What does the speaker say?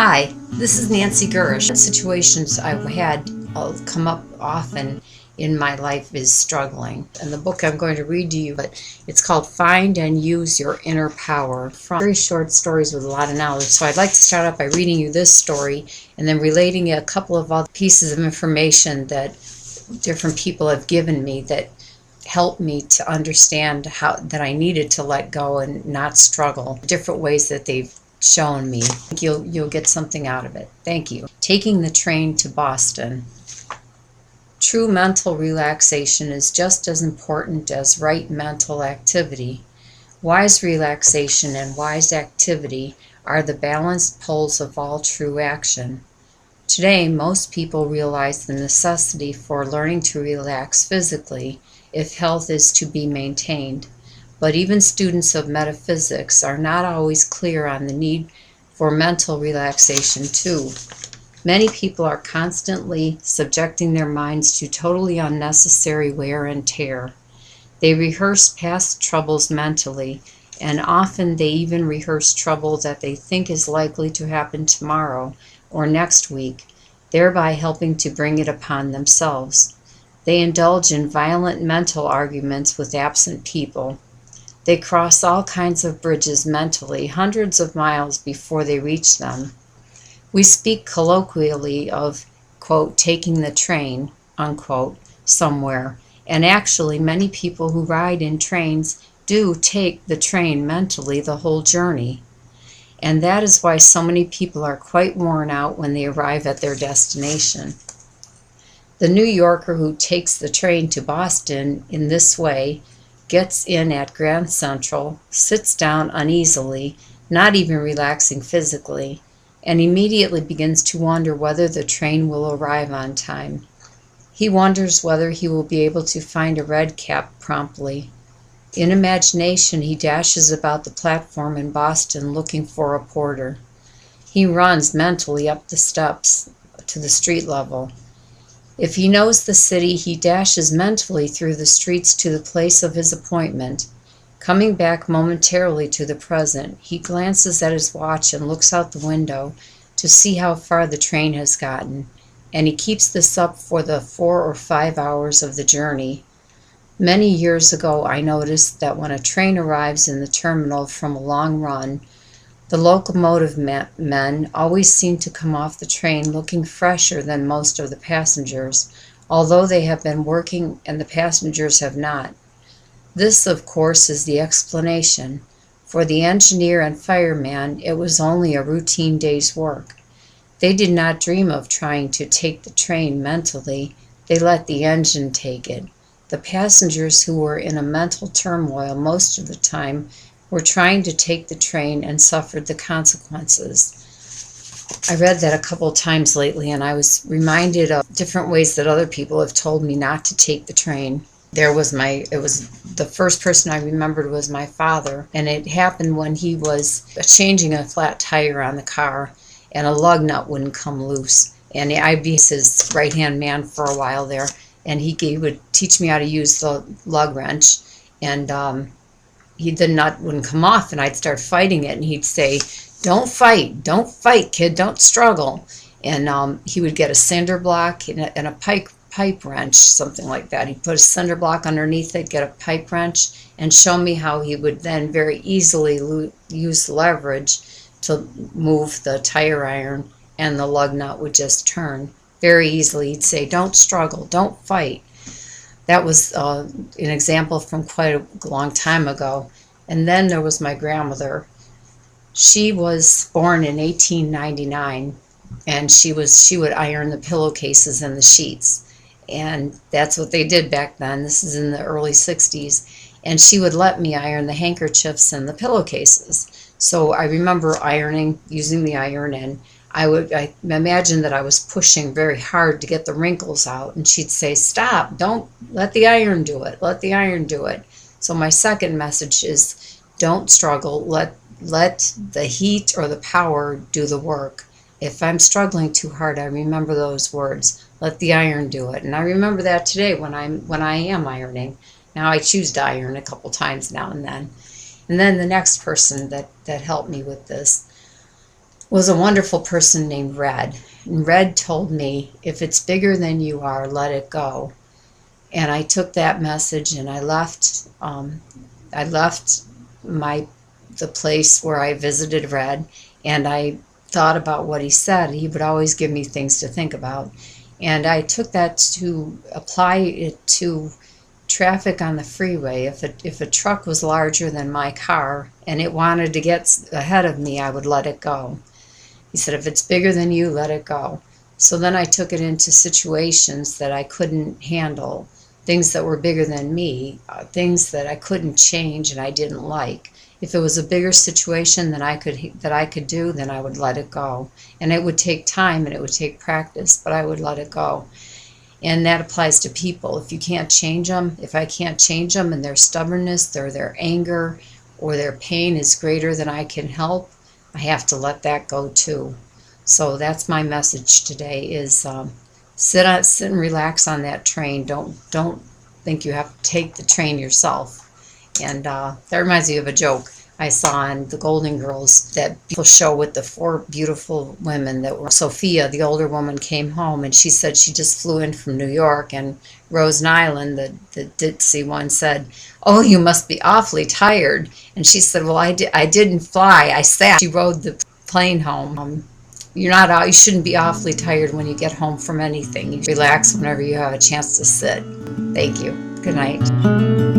Hi, this is Nancy Gurish. Situations I've had come up often in my life is struggling. And the book I'm going to read to you, but it's called Find and Use Your Inner Power, from very short stories with a lot of knowledge. So I'd like to start out by reading you this story and then relating a couple of other pieces of information that different people have given me that helped me to understand how that I needed to let go and not struggle. Different ways that they've shown me. I think you'll get something out of it. Thank you. Taking the train to Boston. True mental relaxation is just as important as right mental activity. Wise relaxation and wise activity are the balanced poles of all true action. Today, most people realize the necessity for learning to relax physically if health is to be maintained. But even students of metaphysics are not always clear on the need for mental relaxation too. Many people are constantly subjecting their minds to totally unnecessary wear and tear. They rehearse past troubles mentally, and often they even rehearse trouble that they think is likely to happen tomorrow or next week, thereby helping to bring it upon themselves. They indulge in violent mental arguments with absent people. They cross all kinds of bridges mentally, hundreds of miles before they reach them. We speak colloquially of, quote, taking the train, unquote, somewhere, and actually many people who ride in trains do take the train mentally the whole journey. And that is why so many people are quite worn out when they arrive at their destination. The New Yorker who takes the train to Boston in this way gets in at Grand Central, sits down uneasily, not even relaxing physically, and immediately begins to wonder whether the train will arrive on time. He wonders whether he will be able to find a red cap promptly. In imagination, he dashes about the platform in Boston looking for a porter. He runs mentally up the steps to the street level. If he knows the city, he dashes mentally through the streets to the place of his appointment. Coming back momentarily to the present, he glances at his watch and looks out the window to see how far the train has gotten, and he keeps this up for the 4 or 5 hours of the journey. Many years ago, I noticed that when a train arrives in the terminal from a long run, the locomotive men always seem to come off the train looking fresher than most of the passengers, although they have been working and the passengers have not. This, of course, is the explanation. For the engineer and fireman, it was only a routine day's work. They did not dream of trying to take the train mentally. They let the engine take it. The passengers, who were in a mental turmoil most of the time, were trying to take the train and suffered the consequences. I read that a couple times lately, and I was reminded of different ways that other people have told me not to take the train. It was the first person I remembered was my father, and it happened when he was changing a flat tire on the car, and a lug nut wouldn't come loose. And I'd be his right-hand man for a while there, and he would teach me how to use the lug wrench, and the nut wouldn't come off, and I'd start fighting it, and he'd say, don't fight, kid, don't struggle. And he would get a cinder block and a pipe wrench, something like that. He'd put a cinder block underneath it, get a pipe wrench, and show me how he would then very easily use leverage to move the tire iron, and the lug nut would just turn very easily. He'd say, don't struggle, don't fight. That was an example from quite a long time ago. And then there was my grandmother. She was born in 1899, and she would iron the pillowcases and the sheets. And that's what they did back then. This is in the early 60s. And she would let me iron the handkerchiefs and the pillowcases. So I remember ironing, using the iron, and I imagine that I was pushing very hard to get the wrinkles out, and she'd say, stop, don't, let the iron do it, let the iron do it. So my second message is, don't struggle, let the heat or the power do the work. If I'm struggling too hard, I remember those words, let the iron do it. And I remember that today when I am ironing. Now I choose to iron a couple times now and then. And then the next person that helped me with this was a wonderful person named Red. And Red told me, if it's bigger than you are, let it go. And I took that message and I left. I left the place where I visited Red, and I thought about what he said. He would always give me things to think about. And I took that to apply it to traffic on the freeway. If a truck was larger than my car and it wanted to get ahead of me, I would let it go. He said, if it's bigger than you, let it go. So then I took it into situations that I couldn't handle, things that were bigger than me, things that I couldn't change and I didn't like. If it was a bigger situation that I could do, then I would let it go. And it would take time and it would take practice, but I would let it go. And that applies to people. If you can't change them, if I can't change them and their stubbornness or their anger or their pain is greater than I can help, I have to let that go too. So that's my message today: is sit and relax on that train. Don't think you have to take the train yourself. And that reminds me of a joke I saw on the Golden Girls, that beautiful show with the four beautiful women that were. Sophia, the older woman, came home and she said she just flew in from New York, and Rose Nyland, the ditzy one, said, "Oh, you must be awfully tired." And she said, "Well, I didn't fly. I sat." She rode the plane home. You're not out. You shouldn't be awfully tired when you get home from anything. You relax whenever you have a chance to sit. Thank you. Good night.